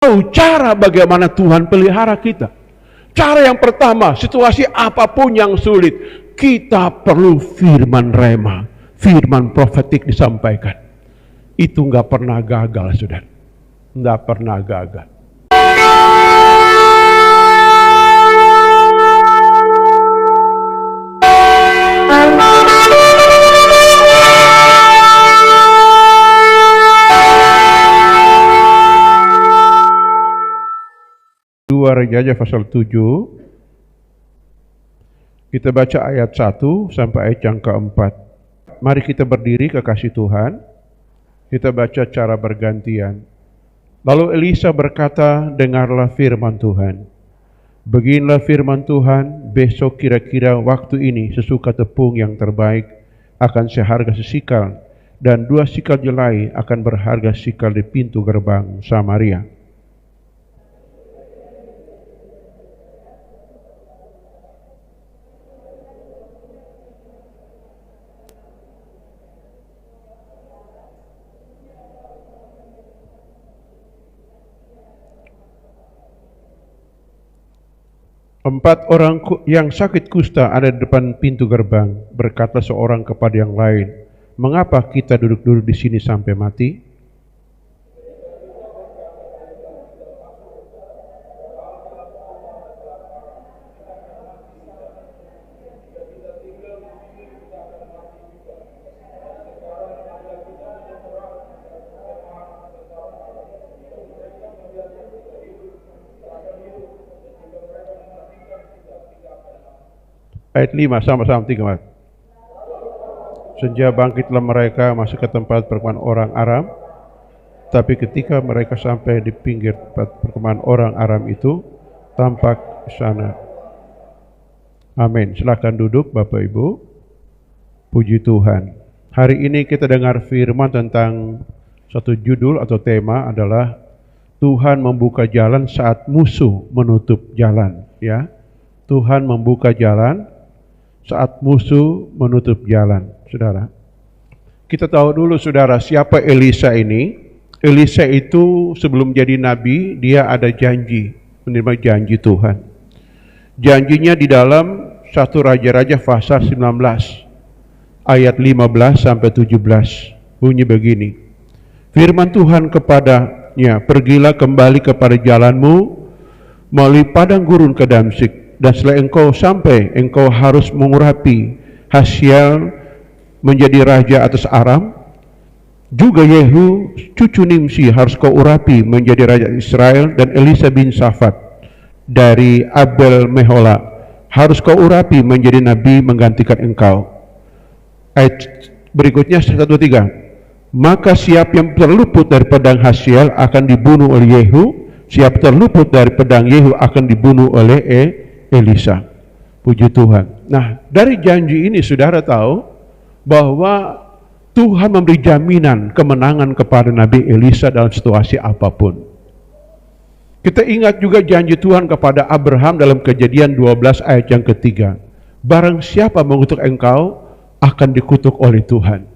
tahu cara bagaimana Tuhan pelihara kita. Cara yang pertama, situasi apapun yang sulit, kita perlu firman rema, firman profetik disampaikan. Itu nggak pernah gagal, saudara. Nggak pernah gagal. Raja pasal 7, kita baca ayat 1 sampai ayat yang keempat. Mari kita berdiri kekasih Tuhan, kita baca cara bergantian. Lalu Elisa berkata, dengarlah firman Tuhan. Beginilah firman Tuhan, besok kira-kira waktu ini sesuka tepung yang terbaik akan seharga sesikal, dan 2 sikal jelai akan berharga sikal di pintu gerbang Samaria. Empat orang yang sakit kusta ada di depan pintu gerbang. Berkata seorang kepada yang lain, mengapa kita duduk-duduk di sini sampai mati? Ayat 5 sama-sama 3. Senja bangkitlah mereka masuk ke tempat perkemahan orang Aram. Tapi ketika mereka sampai di pinggir tempat perkemahan orang Aram itu, tampak sana. Amin. Silakan duduk Bapak Ibu. Puji Tuhan. Hari ini kita dengar firman tentang satu judul atau tema adalah Tuhan membuka jalan saat musuh menutup jalan. Ya, Tuhan membuka jalan saat musuh menutup jalan. Saudara, kita tahu dulu saudara, siapa Elisa ini. Elisa itu sebelum jadi nabi, dia ada janji, menerima janji Tuhan. Janjinya di dalam 1 Raja-Raja pasal 19 ayat 15 sampai 17. Bunyi begini, firman Tuhan kepadanya, pergilah kembali kepada jalanmu melalui padang gurun ke Damsyik. Dan setelah engkau sampai, engkau harus mengurapi Hazael menjadi raja atas Aram. Juga Yehu cucu Nimsi harus kau urapi menjadi raja Israel. Dan Elisa bin Safat dari Abel Mehola harus kau urapi menjadi nabi menggantikan engkau. Ayat berikutnya 1, 2, 3. Maka siapa yang terluput dari pedang Hazael akan dibunuh oleh Yehu. Siapa terluput dari pedang Yehu akan dibunuh oleh Elisa. Puji Tuhan. Nah, dari janji ini saudara tahu bahwa Tuhan memberi jaminan kemenangan kepada Nabi Elisa dalam situasi apapun. Kita ingat juga janji Tuhan kepada Abraham dalam Kejadian 12 ayat yang ketiga. Barang siapa mengutuk engkau akan dikutuk oleh Tuhan.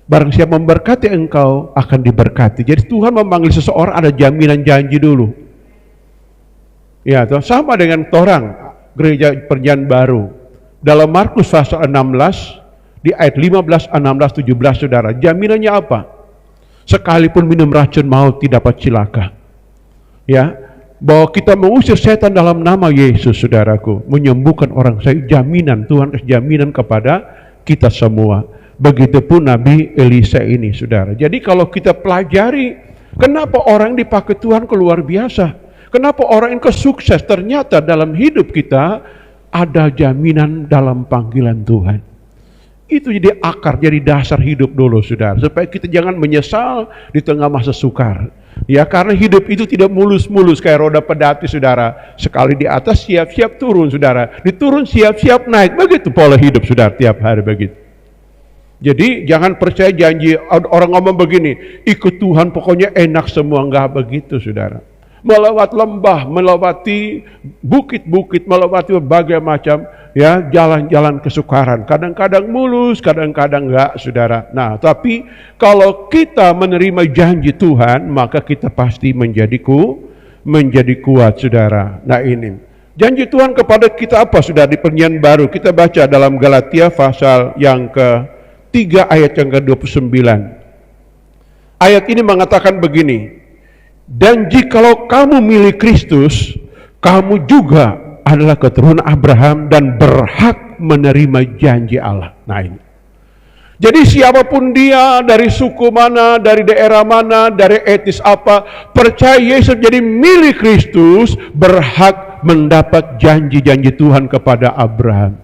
Barang siapa memberkati engkau akan diberkati. Jadi Tuhan memanggil seseorang ada jaminan janji dulu. Ya, sama dengan orang Gereja Perjanjian Baru. Dalam Markus pasal 16 di ayat 15, 16, 17 saudara, jaminannya apa? Sekalipun minum racun maut tidak dapat cilaka. Ya, bahwa kita mengusir setan dalam nama Yesus saudaraku, menyembuhkan orang. Saya jaminan, Tuhan kasih jaminan kepada kita semua. Begitupun Nabi Elisa ini saudara. Jadi kalau kita pelajari kenapa orang dipakai Tuhan keluar biasa, kenapa orang yang sukses, ternyata dalam hidup kita ada jaminan dalam panggilan Tuhan. Itu jadi akar, jadi dasar hidup dulu saudara, supaya kita jangan menyesal di tengah masa sukar. Ya, karena hidup itu tidak mulus-mulus kayak roda pedati saudara. Sekali di atas siap-siap turun saudara, diturun siap-siap naik. Begitu pola hidup saudara tiap hari begitu. Jadi jangan percaya janji orang ngomong begini, ikut Tuhan pokoknya enak semua. Enggak begitu saudara. Melewati lembah, melewati bukit-bukit, melewati berbagai macam ya jalan-jalan kesukaran. Kadang-kadang mulus, kadang-kadang enggak, saudara. Nah, tapi kalau kita menerima janji Tuhan, maka kita pasti menjadi menjadi kuat, saudara. Nah ini, janji Tuhan kepada kita apa, saudara, di Perjanjian Baru? Kita baca dalam Galatia pasal yang ke-3 ayat yang ke-29. Ayat ini mengatakan begini, dan jikalau kamu milik Kristus, kamu juga adalah keturunan Abraham dan berhak menerima janji Allah. Nah ini. Jadi siapapun dia, dari suku mana, dari daerah mana, dari etnis apa, percaya Yesus jadi milik Kristus, berhak mendapat janji-janji Tuhan kepada Abraham.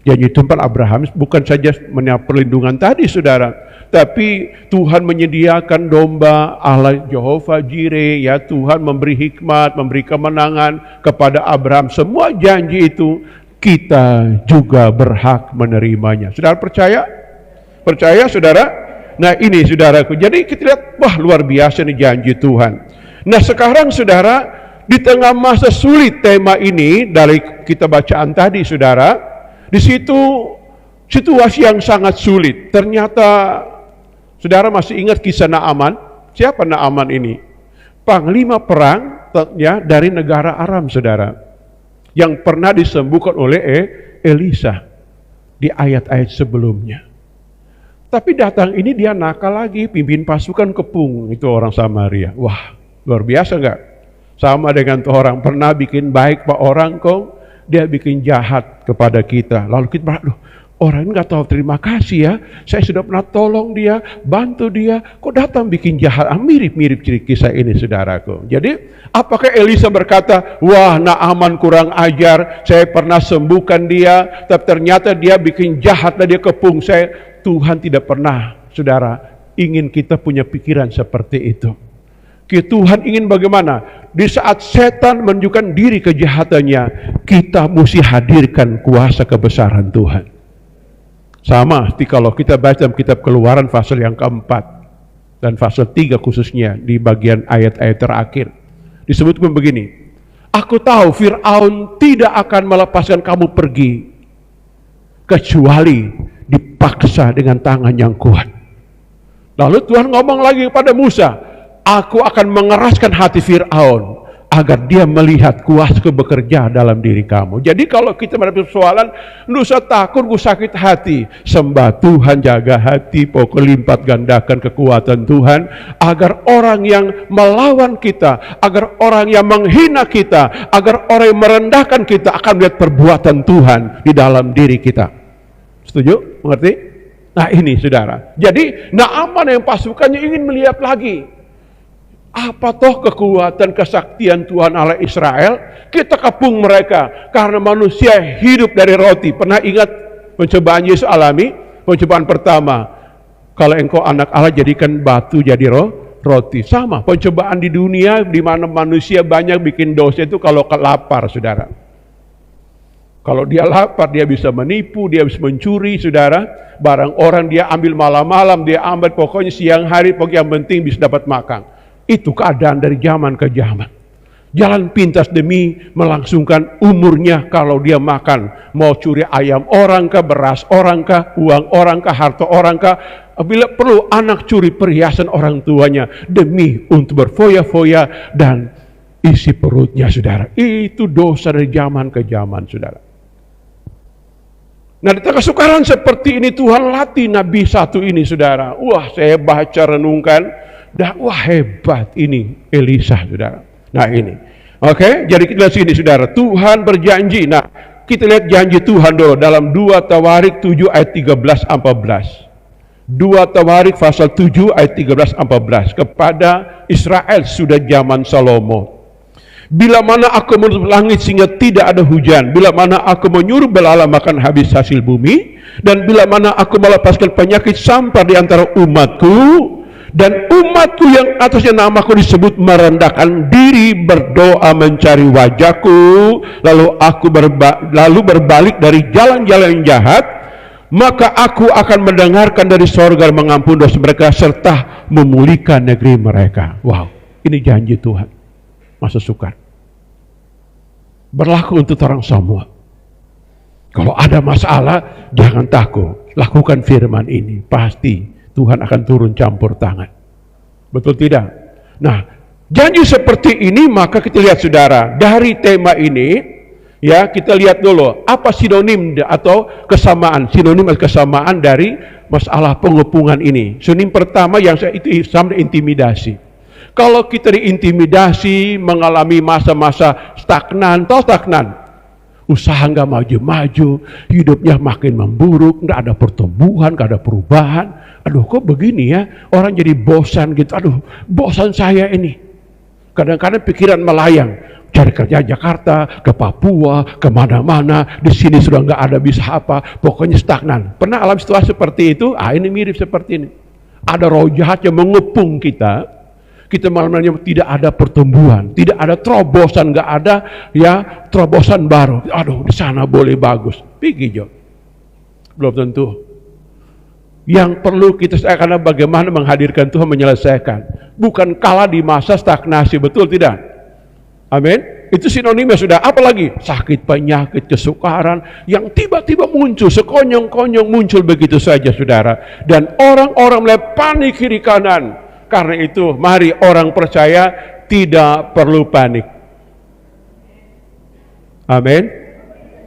Janji Tuhan Abraham bukan saja mendapat perlindungan tadi, saudara, tapi Tuhan menyediakan domba, Allah Jehovah Jireh, ya, Tuhan memberi hikmat, memberi kemenangan kepada Abraham. Semua janji itu kita juga berhak menerimanya. Saudara percaya? Percaya, saudara? Nah ini, saudaraku, jadi kita lihat, wah, luar biasa nih janji Tuhan. Nah sekarang, saudara, di tengah masa sulit tema ini dari kita bacaan tadi, saudara, di situ situasi yang sangat sulit. Ternyata, saudara masih ingat kisah Naaman? Siapa Naaman ini? Panglima perang ya, dari negara Aram, saudara, yang pernah disembuhkan oleh Elisa di ayat-ayat sebelumnya. Tapi datang ini dia nakal lagi, pimpin pasukan kepung itu orang Samaria. Wah, luar biasa enggak? Sama dengan tuh orang pernah bikin baik pak orang kok, dia bikin jahat kepada kita. Lalu kita bilang, orang ini nggak tahu terima kasih ya, saya sudah pernah tolong dia, bantu dia, kok datang bikin jahat. Mirip-mirip kisah ini, saudaraku. Jadi apakah Elisa berkata, wah Naaman kurang ajar, saya pernah sembuhkan dia, tapi ternyata dia bikin jahat dan dia kepung saya. Tuhan tidak pernah, saudara, ingin kita punya pikiran seperti itu. Tuhan ingin bagaimana? Di saat setan menunjukkan diri kejahatannya, kita mesti hadirkan kuasa kebesaran Tuhan. Sama seperti kalau kita baca dalam kitab Keluaran pasal yang keempat dan pasal 3 khususnya di bagian ayat-ayat terakhir. Disebutkan begini, aku tahu Fir'aun tidak akan melepaskan kamu pergi kecuali dipaksa dengan tangan yang kuat. Lalu Tuhan ngomong lagi kepada Musa, aku akan mengeraskan hati Fir'aun agar dia melihat kuasaku bekerja dalam diri kamu. Jadi kalau kita menghadapi persoalan, nggak usah takut, gue sakit hati. Sembah Tuhan, jaga hati, pokoknya lipat gandakan kekuatan Tuhan, agar orang yang melawan kita, agar orang yang menghina kita, agar orang yang merendahkan kita akan melihat perbuatan Tuhan di dalam diri kita. Setuju? Mengerti? Nah ini, saudara. Jadi Naaman yang pasukannya ingin melihat lagi, apa toh kekuatan kesaktian Tuhan Allah Israel? Kita kepung mereka karena manusia hidup dari roti. Pernah ingat pencobaan Yesus alami? Pencobaan pertama, kalau engkau anak Allah jadikan batu jadi roti. Sama pencobaan di dunia di mana manusia banyak bikin dosa itu kalau lapar, saudara. Kalau dia lapar, dia bisa menipu, dia bisa mencuri, saudara. Barang orang dia ambil malam-malam, dia ambil, pokoknya siang hari, pokoknya yang penting bisa dapat makan. Itu keadaan dari zaman ke zaman. Jalan pintas demi melangsungkan umurnya kalau dia makan. Mau curi ayam orang kah, beras orang kah, uang orang kah, harta orang kah. Bila perlu anak curi perhiasan orang tuanya demi untuk berfoya-foya dan isi perutnya, saudara. Itu dosa dari zaman ke zaman, saudara. Nah di tengah kesukaran seperti ini Tuhan latih Nabi satu ini, saudara. Wah, saya baca renungkan, dah wah hebat ini Elisa, saudara. Nah ini, oke, jadi kita lihat sini, saudara. Tuhan berjanji. Nah kita lihat janji Tuhan dulu dalam 2 Tawarik 7 ayat 13-14. 2 Tawarik pasal 7 ayat 13-14 kepada Israel sudah zaman Salomo. Bila mana aku menutup langit sehingga tidak ada hujan, bila mana aku menyuruh belalang makan habis hasil bumi, dan bila mana aku melepaskan penyakit sampar di antara umatku, dan umatku yang atasnya namaku disebut merendahkan diri, berdoa mencari wajahku, lalu berbalik dari jalan-jalan yang jahat, maka aku akan mendengarkan dari sorga dan mengampuni dosa mereka serta memulihkan negeri mereka. Wow, ini janji Tuhan. Masa sukar berlaku untuk orang semua. Kalau ada masalah, jangan takut, lakukan firman ini, pasti Tuhan akan turun campur tangan. Betul tidak? Nah, Janji seperti ini, maka kita lihat saudara, dari tema ini, ya kita lihat dulu, apa sinonim atau kesamaan, sinonim atau kesamaan dari masalah pengepungan ini. Sinonim pertama yang saya itu sama intimidasi. Kalau kita diintimidasi, mengalami masa-masa stagnan, usaha nggak maju-maju, hidupnya makin memburuk, nggak ada pertumbuhan, nggak ada perubahan. Aduh, kok begini ya? Orang jadi bosan gitu. Aduh, bosan saya ini. Kadang-kadang pikiran melayang, cari kerja Jakarta, ke Papua, kemana-mana. Di sini sudah nggak ada bisa apa. Pokoknya stagnan. Pernah alami situasi seperti itu? Ini mirip seperti ini. Ada roh jahat yang mengepung kita. Kita malamnya tidak ada pertumbuhan, tidak ada terobosan, nggak ada ya terobosan baru. Aduh, di sana boleh bagus, pergi Jo. Belum tentu. Yang perlu kita karena bagaimana menghadirkan Tuhan menyelesaikan, bukan kalah di masa stagnasi, betul tidak? Amin. Itu sinonimnya sudah. Apalagi sakit, penyakit, kesukaran yang tiba-tiba muncul, sekonyong-konyong muncul begitu saja, saudara. Dan orang-orang mulai panik kiri kanan. Karena itu, mari orang percaya tidak perlu panik. Amin.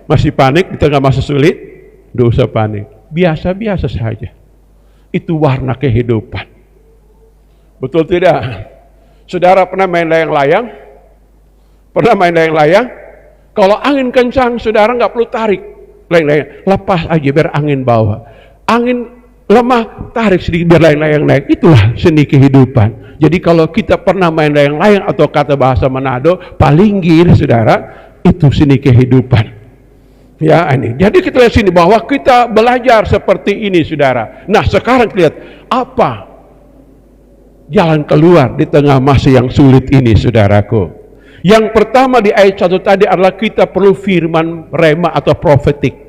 Masih panik di tengah masa sulit? Tidak usah panik. Biasa-biasa saja. Itu warna kehidupan. Betul tidak? Saudara pernah main layang-layang? Pernah main layang-layang? Kalau angin kencang, saudara nggak perlu tarik layang-layang. Lepas aja biar angin bawa. Angin lemah, tarik sedikit biar layang-layang naik. Itulah seni kehidupan. Jadi kalau kita pernah main layang-layang atau kata bahasa Manado, palinggir, saudara, itu seni kehidupan. Ya, ini. Jadi kita lihat sini bahwa kita belajar seperti ini, saudara. Nah, sekarang kita lihat apa jalan keluar di tengah masa yang sulit ini, saudaraku. Yang pertama di ayat 1 tadi adalah kita perlu firman rema atau profetik.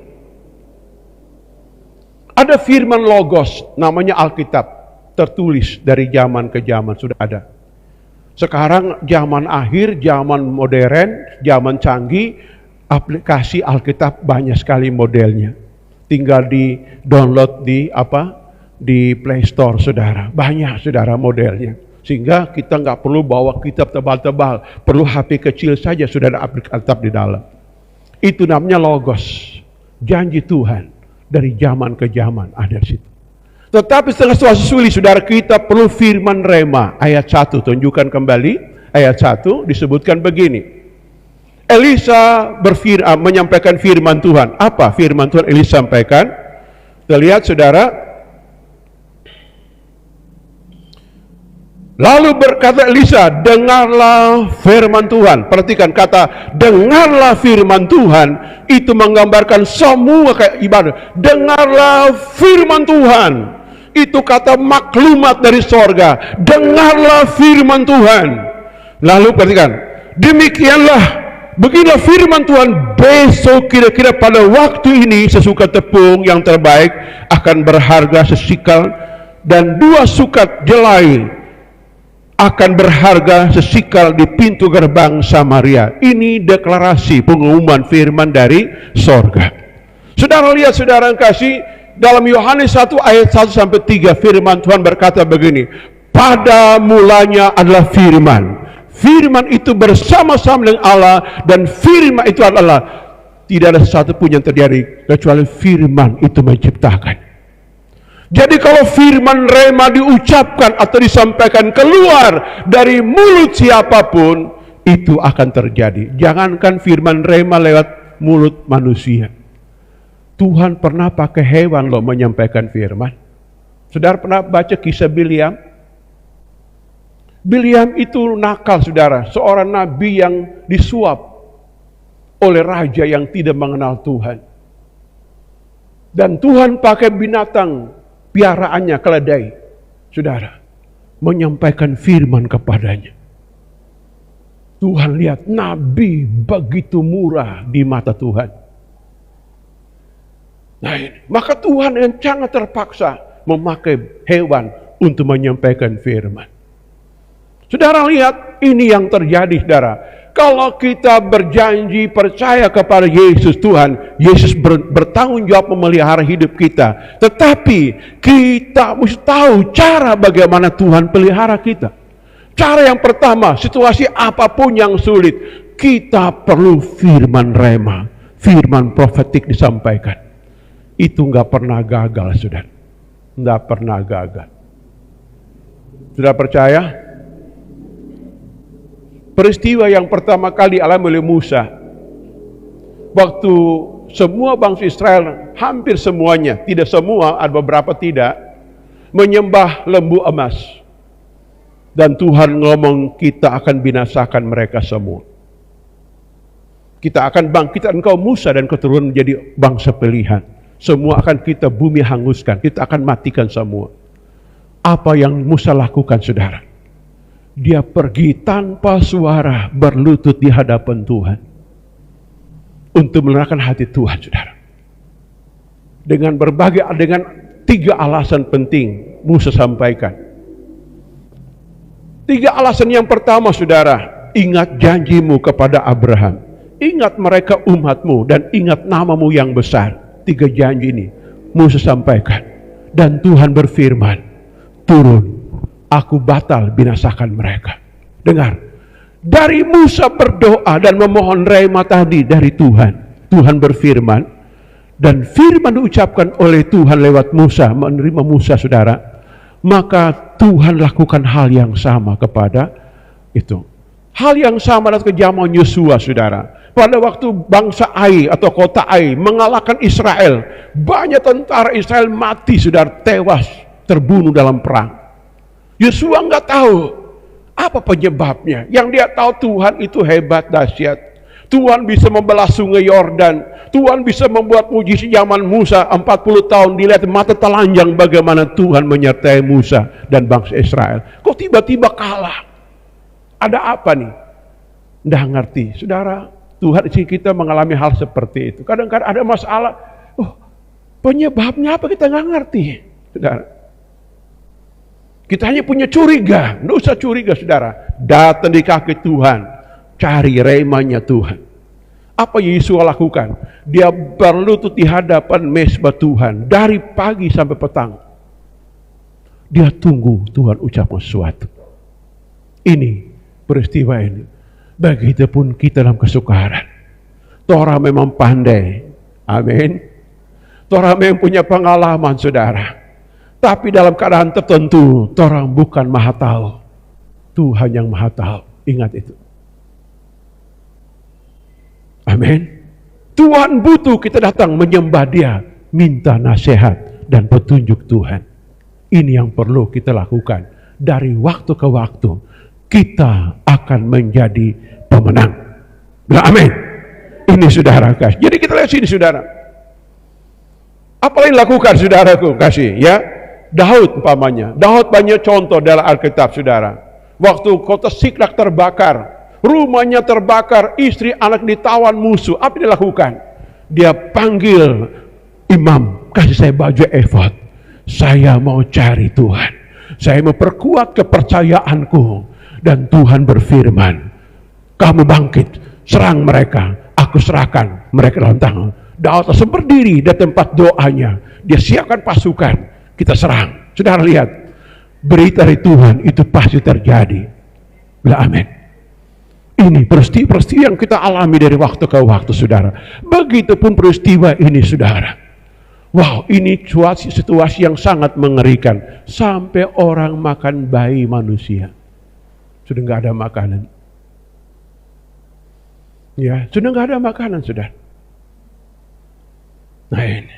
Ada firman logos, namanya Alkitab, tertulis dari zaman ke zaman, sudah ada. Sekarang zaman akhir, zaman modern, zaman canggih, aplikasi Alkitab banyak sekali modelnya. Tinggal di download di Play Store, saudara. Banyak, saudara, modelnya. Sehingga kita nggak perlu bawa kitab tebal-tebal, perlu HP kecil saja sudah ada Alkitab di dalam. Itu namanya logos, janji Tuhan. Dari zaman ke zaman ada di situ. Tetapi setelah situasi sulit, saudara, kita perlu firman rema. Ayat 1, tunjukkan kembali. Ayat 1 disebutkan begini. Elisa menyampaikan firman Tuhan. Apa firman Tuhan Elisa sampaikan? Kita lihat, saudara. Lalu berkata Elisa, dengarlah firman Tuhan. Perhatikan kata, dengarlah firman Tuhan. Itu menggambarkan semua kayak ibadah. Dengarlah firman Tuhan. Itu kata maklumat dari sorga. Dengarlah firman Tuhan. Lalu perhatikan, demikianlah, beginilah firman Tuhan. Besok kira-kira pada waktu ini, sesukat tepung yang terbaik akan berharga sesikal, dan 2 sukat jelai akan berharga sesikal di pintu gerbang Samaria. Ini deklarasi pengumuman firman dari sorga. Saudara lihat, saudara kasih, dalam Yohanes 1 ayat 1 sampai 3 firman Tuhan berkata begini. Pada mulanya adalah firman. Firman itu bersama-sama dengan Allah, dan firman itu adalah tidak ada sesuatu pun yang terjadi kecuali firman itu menciptakan. Jadi kalau firman rema diucapkan atau disampaikan keluar dari mulut siapapun, itu akan terjadi. Jangankan firman rema lewat mulut manusia. Tuhan pernah pakai hewan loh menyampaikan firman. Saudara pernah baca kisah Bileam? Bileam itu nakal, saudara. Seorang nabi yang disuap oleh raja yang tidak mengenal Tuhan. Dan Tuhan pakai binatang piaraannya, keledai, saudara, menyampaikan firman kepadanya. Tuhan lihat, nabi begitu murah di mata Tuhan. Nah, maka Tuhan yang sangat terpaksa memakai hewan untuk menyampaikan firman. Saudara lihat, ini yang terjadi, saudara. Kalau kita berjanji percaya kepada Yesus Tuhan, Yesus bertanggung jawab memelihara hidup kita. Tetapi kita mesti tahu cara bagaimana Tuhan pelihara kita. Cara yang pertama, situasi apapun yang sulit, kita perlu firman rema, firman profetik disampaikan. Itu nggak pernah gagal, saudara. Nggak pernah gagal. Sudah percaya? Peristiwa yang pertama kali alami oleh Musa, waktu semua bangsa Israel, hampir semuanya, tidak semua, ada beberapa tidak, menyembah lembu emas. Dan Tuhan ngomong, kita akan binasakan mereka semua. Kita akan bangkitkan engkau Musa dan keturunan menjadi bangsa pilihan. Semua akan kita bumi hanguskan, kita akan matikan semua. Apa yang Musa lakukan, saudara? Dia pergi tanpa suara, berlutut di hadapan Tuhan. Untuk menerangkan hati Tuhan, saudara. Dengan 3 alasan penting Musa sampaikan. 3 alasan yang pertama, saudara, ingat janjimu kepada Abraham. Ingat mereka umatmu dan ingat namamu yang besar. 3 janji ini Musa sampaikan. Dan Tuhan berfirman, turun, aku batal binasakan mereka. Dengar, dari Musa berdoa dan memohon rema tadi dari Tuhan. Tuhan berfirman, dan firman diucapkan oleh Tuhan lewat Musa, menerima Musa, saudara. Maka Tuhan lakukan hal yang sama kepada itu. Hal yang sama datang ke zaman Yosua, saudara. Pada waktu bangsa Ai atau kota Ai mengalahkan Israel, banyak tentara Israel mati, saudara, tewas, terbunuh dalam perang. Yosua nggak tahu apa penyebabnya. Yang dia tahu Tuhan itu hebat, dahsyat. Tuhan bisa membelah sungai Yordan. Tuhan bisa membuat mujizat zaman Musa 40 tahun dilihat mata telanjang bagaimana Tuhan menyertai Musa dan bangsa Israel. Kok tiba-tiba kalah? Ada apa nih? Nggak ngerti. Saudara, Tuhan isi kita mengalami hal seperti itu. Kadang-kadang ada masalah. Penyebabnya apa kita nggak ngerti. Saudara, kita hanya punya curiga. Nggak usah curiga, saudara. Datang di kaki Tuhan. Cari remanya Tuhan. Apa Yesus lakukan? Dia berlutut di hadapan mezbah Tuhan. Dari pagi sampai petang. Dia tunggu Tuhan ucapkan sesuatu. Ini peristiwa ini. Begitupun kita dalam kesukaran. Torah memang pandai. Amin. Torah memang punya pengalaman, saudara. Tapi dalam keadaan tertentu, Torah bukan maha tahu. Tuhan yang maha tahu. Ingat itu. Amin. Tuhan butuh kita datang menyembah Dia, minta nasihat dan petunjuk Tuhan. Ini yang perlu kita lakukan. Dari waktu ke waktu, kita akan menjadi pemenang. Amin. Ini saudara kasih. Jadi kita lihat sini, saudara. Apa yang dilakukan, saudaraku kasih? Ya, Daud umpamanya. Daud banyak contoh dalam Alkitab, saudara. Waktu kota Siklag terbakar, rumahnya terbakar, istri anak ditawan musuh. Apa dia lakukan? Dia panggil imam, kasih saya baju efod. Saya mau cari Tuhan. Saya mau perkuat kepercayaanku. Dan Tuhan berfirman, kamu bangkit, serang mereka. Aku serahkan mereka dalam tangan. Daud langsung berdiri di tempat doanya. Dia siapkan pasukan. Kita serang. Saudara lihat, berita dari Tuhan itu pasti terjadi. Bila amin. Ini peristiwa yang kita alami dari waktu ke waktu, saudara. Begitupun peristiwa ini, saudara. Wow, ini situasi yang sangat mengerikan. Sampai orang makan bayi manusia. Sudah nggak ada makanan. Ya, sudah nggak ada makanan, saudara. Nah ini.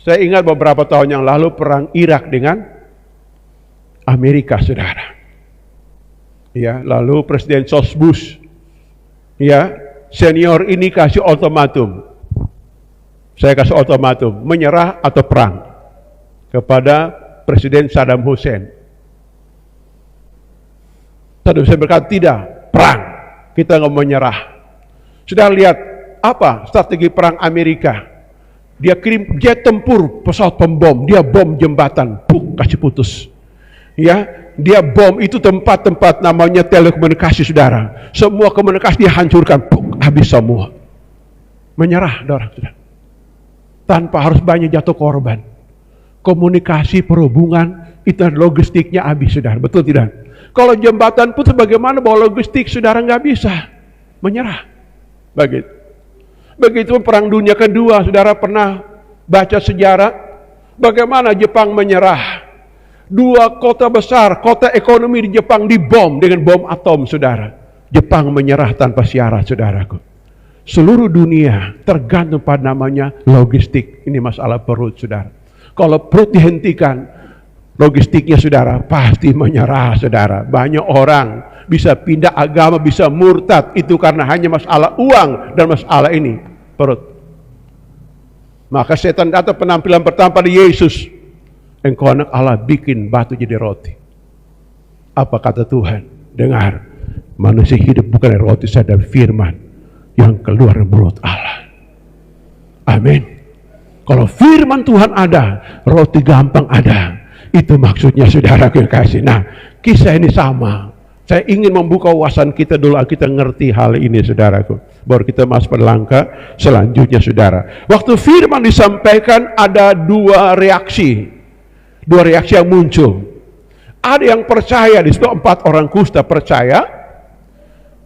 Saya ingat beberapa tahun yang lalu perang Irak dengan Amerika, saudara. Ya, lalu Presiden George Bush, ya, senior ini kasih ultimatum. Saya kasih ultimatum, menyerah atau perang kepada Presiden Saddam Hussein. Saddam Hussein berkata tidak, perang. Kita nggak menyerah. Sudah lihat apa strategi perang Amerika? Dia kirim jet tempur, pesawat pembom, dia bom jembatan, kasih putus. Ya, dia bom itu tempat-tempat namanya telekomunikasi, saudara. Semua komunikasi dihancurkan, habis semua. Menyerah, saudara. Tanpa harus banyak jatuh korban. Komunikasi, perhubungan, itu logistiknya habis, saudara. Betul tidak? Kalau jembatan putus, bagaimana bawa logistik? Saudara nggak bisa menyerah. Begitu. Begitu Perang Dunia Kedua, saudara pernah baca sejarah bagaimana Jepang menyerah. Dua kota besar, kota ekonomi di Jepang dibom dengan bom atom, saudara. Jepang menyerah tanpa syarat, saudaraku. Seluruh dunia tergantung pada namanya logistik. Ini masalah perut, saudara. Kalau perut dihentikan, logistiknya, saudara, pasti menyerah, saudara. Banyak orang bisa pindah agama, bisa murtad. Itu karena hanya masalah uang dan masalah ini, perut. Maka setan datang penampilan pertama pada Yesus. Engkau anak Allah, bikin batu jadi roti. Apa kata Tuhan? Dengar, manusia hidup bukan dari roti saja, dari firman yang keluar dari mulut Allah. Amin. Kalau firman Tuhan ada, roti gampang ada. Itu maksudnya, saudara yang kasih. Nah, kisah ini sama. Saya ingin membuka wawasan kita dulu, kita ngerti hal ini, saudaraku. Baru kita masuk pada langkah selanjutnya, saudara. Waktu firman disampaikan, ada dua reaksi. Dua reaksi yang muncul. Ada yang percaya, di situ 4 orang kusta percaya.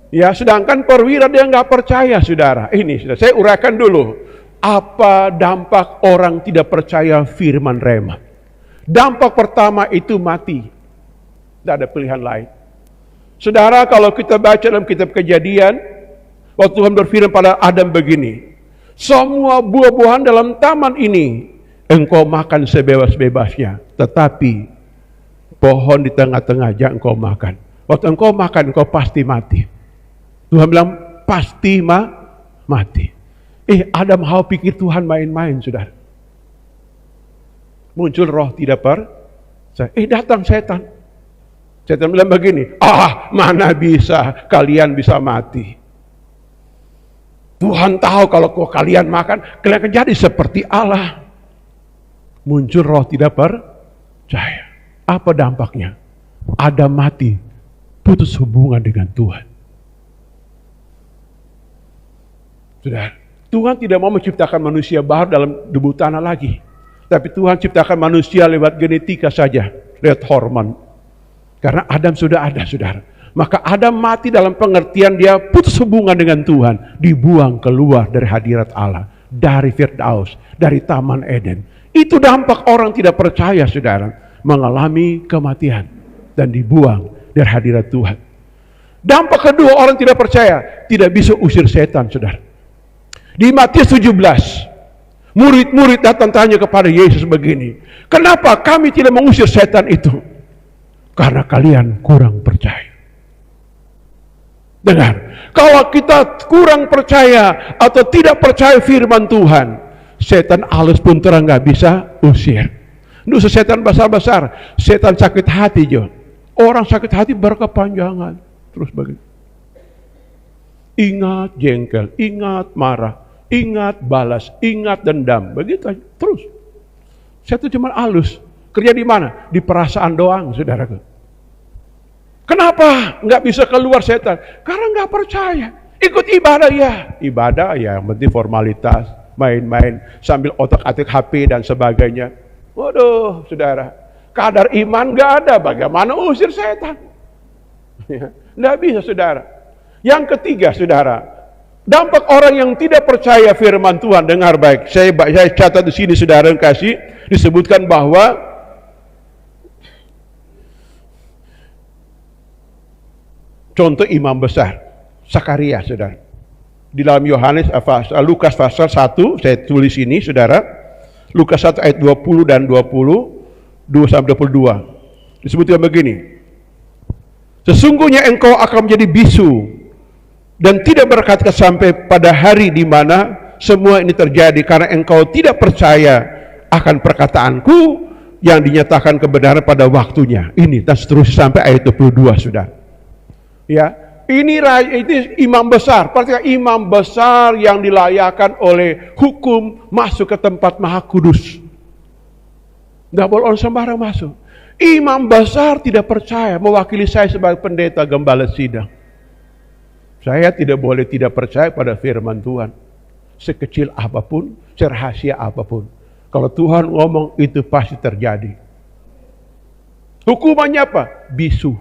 Ya, sedangkan perwira dia nggak percaya, saudara. Ini, saudara, saya uraikan dulu. Apa dampak orang tidak percaya firman rema? Dampak pertama itu mati. Tidak ada pilihan lain. Saudara, kalau kita baca dalam kitab Kejadian, waktu Tuhan berfirman pada Adam begini, semua buah-buahan dalam taman ini engkau makan sebebas-bebasnya, tetapi pohon di tengah-tengah jangan engkau makan. Waktu engkau makan, engkau pasti mati. Tuhan bilang pasti mati. Adam Hawa pikir Tuhan main-main, saudara. Muncul roh tidak percaya. Datang setan. Setan bilang begini, mana bisa kalian bisa mati. Tuhan tahu kalau kalian makan, kalian akan jadi seperti Allah. Muncul roh tidak percaya. Apa dampaknya? Adam mati, putus hubungan dengan Tuhan. Saudara, Tuhan tidak mau menciptakan manusia baru dalam debu tanah lagi. Tapi Tuhan ciptakan manusia lewat genetika saja, lewat hormon. Karena Adam sudah ada, saudara. Maka Adam mati dalam pengertian dia putus hubungan dengan Tuhan. Dibuang keluar dari hadirat Allah. Dari Firdaus, dari Taman Eden. Itu dampak orang tidak percaya, saudara. Mengalami kematian. Dan dibuang dari hadirat Tuhan. Dampak kedua orang tidak percaya. Tidak bisa usir setan, saudara. Di Matius 17. Murid-murid datang tanya kepada Yesus begini. Kenapa kami tidak mengusir setan itu? Karena kalian kurang percaya. Dengar, kalau kita kurang percaya atau tidak percaya firman Tuhan, setan halus pun terang nggak bisa usir. Nggak usah setan besar-besar, setan sakit hati jo. Orang sakit hati berkepanjangan, terus begini. Ingat jengkel, ingat marah, ingat balas, ingat dendam, begitu aja, terus. Setan cuma halus, kerja di mana? Di perasaan doang, saudaraku. Kenapa nggak bisa keluar setan? Karena nggak percaya. Ikut ibadah ya, yang penting formalitas, main-main sambil otak-atik HP dan sebagainya. Waduh, saudara, kadar iman nggak ada, bagaimana usir setan? Nggak bisa, saudara. Yang ketiga, saudara, dampak orang yang tidak percaya firman Tuhan. Dengar baik, saya catat di sini, saudara, kasih disebutkan bahwa contoh imam besar, Sakaria, saudara. Di dalam Lukas pasal 1, saya tulis ini, saudara. Lukas 1 ayat 20 dan 22. Disebutkan begini. Sesungguhnya engkau akan menjadi bisu dan tidak berkata sampai pada hari di mana semua ini terjadi, karena engkau tidak percaya akan perkataanku yang dinyatakan kebenaran pada waktunya. Ini dan seterusnya sampai ayat 22, saudara. Ya, ini imam besar. Perhatikan, imam besar yang dilayakkan oleh hukum masuk ke tempat maha kudus. Nggak boleh orang sembarang masuk. Imam besar tidak percaya, mewakili saya sebagai pendeta gembala sidang. Saya tidak boleh tidak percaya pada firman Tuhan. Sekecil apapun, serahasia apapun. Kalau Tuhan ngomong, itu pasti terjadi. Hukumannya apa? Bisu.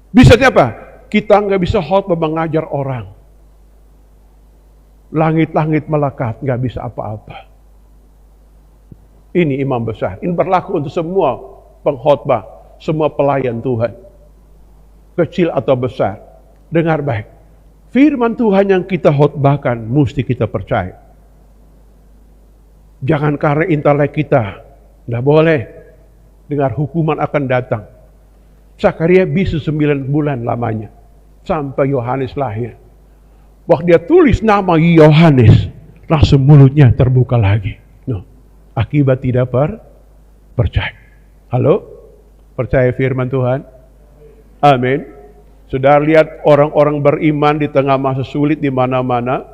Bisa apa? Kita nggak bisa khotbah mengajar orang. Langit-langit melekat, nggak bisa apa-apa. Ini imam besar. Ini berlaku untuk semua pengkhotbah, semua pelayan Tuhan. Kecil atau besar. Dengar baik. Firman Tuhan yang kita khotbahkan mesti kita percaya. Jangan karena intelek kita, nggak boleh. Dengar hukuman akan datang. Zakaria bisu 9 bulan lamanya sampai Yohanes lahir. Waktu dia tulis nama Yohanes, langsung mulutnya terbuka lagi. No. Akibat tidak percaya. Halo? Percaya firman Tuhan? Amin. Sudah lihat orang-orang beriman di tengah masa sulit di mana-mana,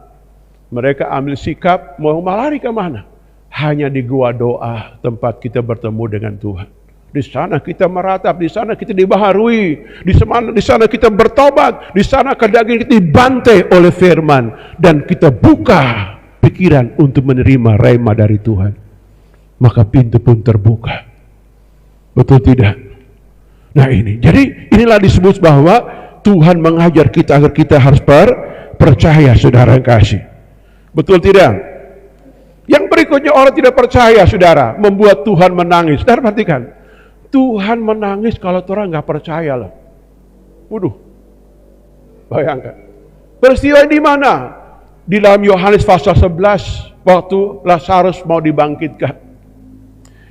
mereka ambil sikap mau lari ke mana? Hanya di gua doa tempat kita bertemu dengan Tuhan. Di sana kita meratap, di sana kita dibaharui, di sana kita bertobat, di sana kedaging kita dibantai oleh firman, dan kita buka pikiran untuk menerima rema dari Tuhan. Maka pintu pun terbuka. Betul tidak? Nah ini, jadi inilah disebut bahwa Tuhan mengajar kita agar kita harus percaya, saudara yang kasih. Betul tidak? Yang berikutnya orang tidak percaya, saudara, membuat Tuhan menangis. Saudara perhatikan, Tuhan menangis kalau orang nggak percaya loh. Waduh, bayangkan. Peristiwa di mana? Di dalam Yohanes pasal 11, waktu Lazarus mau dibangkitkan.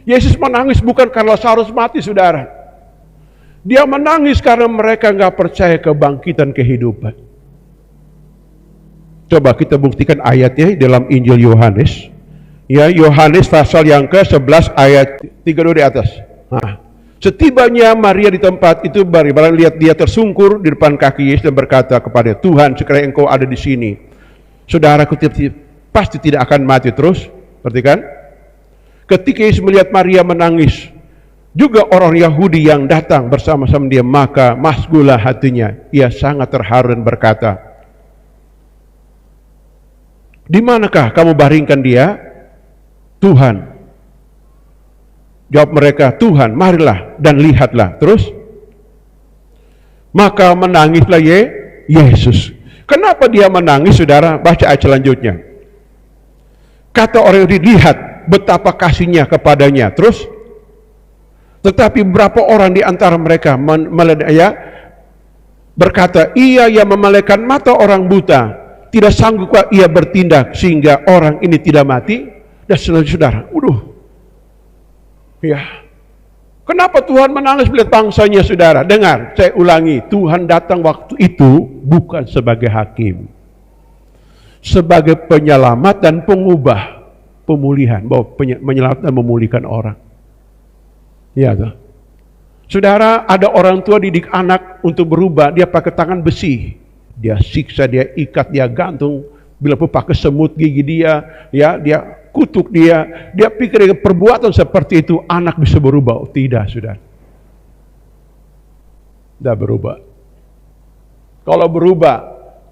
Yesus menangis bukan karena Lazarus mati, saudara. Dia menangis karena mereka nggak percaya kebangkitan kehidupan. Coba kita buktikan ayatnya dalam Injil Yohanes. Ya, Yohanes pasal yang ke-11 ayat 32 di atas. Nah, setibanya Maria di tempat itu, barang lihat dia tersungkur di depan kaki Yesus dan berkata kepada Tuhan, sekiranya engkau ada di sini, saudaraku pasti tidak akan mati terus. Perhatikan. Ketika Yesus melihat Maria menangis, juga orang Yahudi yang datang bersama-sama dia, maka masgulah hatinya. Ia sangat terharu dan berkata, di manakah kamu baringkan dia? Tuhan. Jawab mereka, Tuhan, marilah dan lihatlah. Terus, maka menangislah Yesus. Kenapa dia menangis, saudara? Baca ayat selanjutnya. Kata orang Yahudi, lihat betapa kasihnya kepadanya. Terus, tetapi berapa orang di antara mereka berkata, ia yang memelekkan mata orang buta, tidak sanggupkah ia bertindak sehingga orang ini tidak mati? Dan saudara, ya, kenapa Tuhan menangis melihat bangsanya, saudara? Dengar, saya ulangi, Tuhan datang waktu itu bukan sebagai hakim, sebagai penyelamat dan pengubah, pemulihan, bahwa menyelamatkan dan memulihkan orang. Ya, tuh. Saudara, ada orang tua didik anak untuk berubah, dia pakai tangan besi, dia siksa, dia ikat, dia gantung, bila pun pakai semut gigi dia, ya, dia kutuk dia pikir dengan perbuatan seperti itu anak bisa berubah. Oh, tidak, saudara. Tidak berubah. Kalau berubah,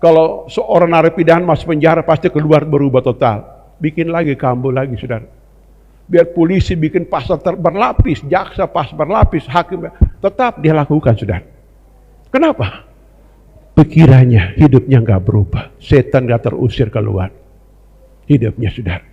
kalau seorang narapidana masuk penjara pasti keluar berubah total. Bikin lagi kambuh lagi, saudara. Biar polisi bikin pasal berlapis, jaksa pas berlapis, hakim tetap dia lakukan, saudara. Kenapa? Pikirannya, hidupnya nggak berubah. Setan nggak terusir keluar. Hidupnya, saudara.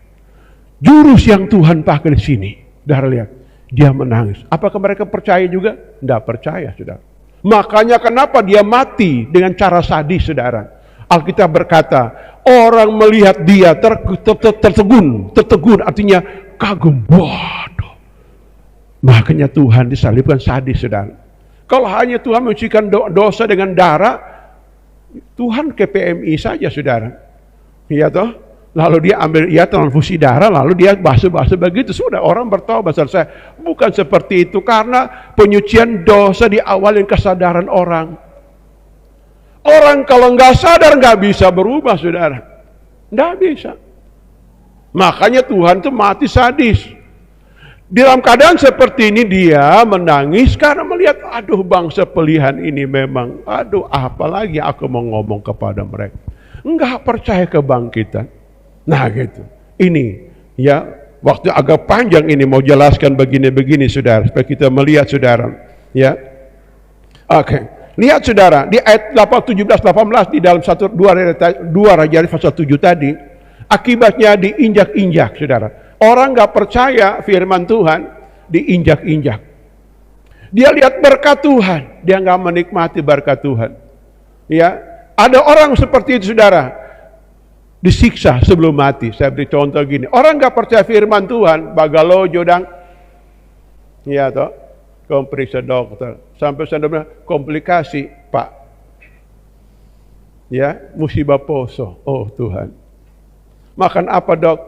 Jurus yang Tuhan pakai di sini, saudara lihat, dia menangis. Apakah mereka percaya juga? Tidak percaya, saudara. Makanya kenapa dia mati dengan cara sadis, saudara? Alkitab berkata, orang melihat dia tertegun, artinya kagum. Waduh. Makanya Tuhan disalibkan sadis, saudara. Kalau hanya Tuhan mencucikan dosa dengan darah, Tuhan ke PMI saja, saudara. Iya toh? Lalu dia ambil transfusi darah, lalu dia basuh-basuh begitu, sudah orang bertobat selesai. Bukan seperti itu, karena penyucian dosa diawali kesadaran orang. Orang kalau nggak sadar nggak bisa berubah, saudara. Nggak bisa. Makanya Tuhan tuh mati sadis. Di dalam keadaan seperti ini dia menangis karena melihat, aduh bangsa pilihan ini memang, aduh apalagi aku mau ngomong kepada mereka. Nggak percaya kebangkitan. Nah gitu, ini ya waktu agak panjang ini mau jelaskan begini-begini, saudara, supaya kita melihat, saudara, ya. Oke, Lihat saudara, di ayat 17-18 di dalam 2 Raja pasal 7 tadi, akibatnya diinjak-injak saudara. Orang gak percaya firman Tuhan, diinjak-injak. Dia lihat berkat Tuhan, dia gak menikmati berkat Tuhan. Ya, ada orang seperti itu saudara, disiksa sebelum mati. Saya beri contoh gini, orang gak percaya firman Tuhan, bagalojo dan ya toh, periksa dokter, sampai sana komplikasi pak, ya musibah poso. Oh Tuhan, makan apa dok?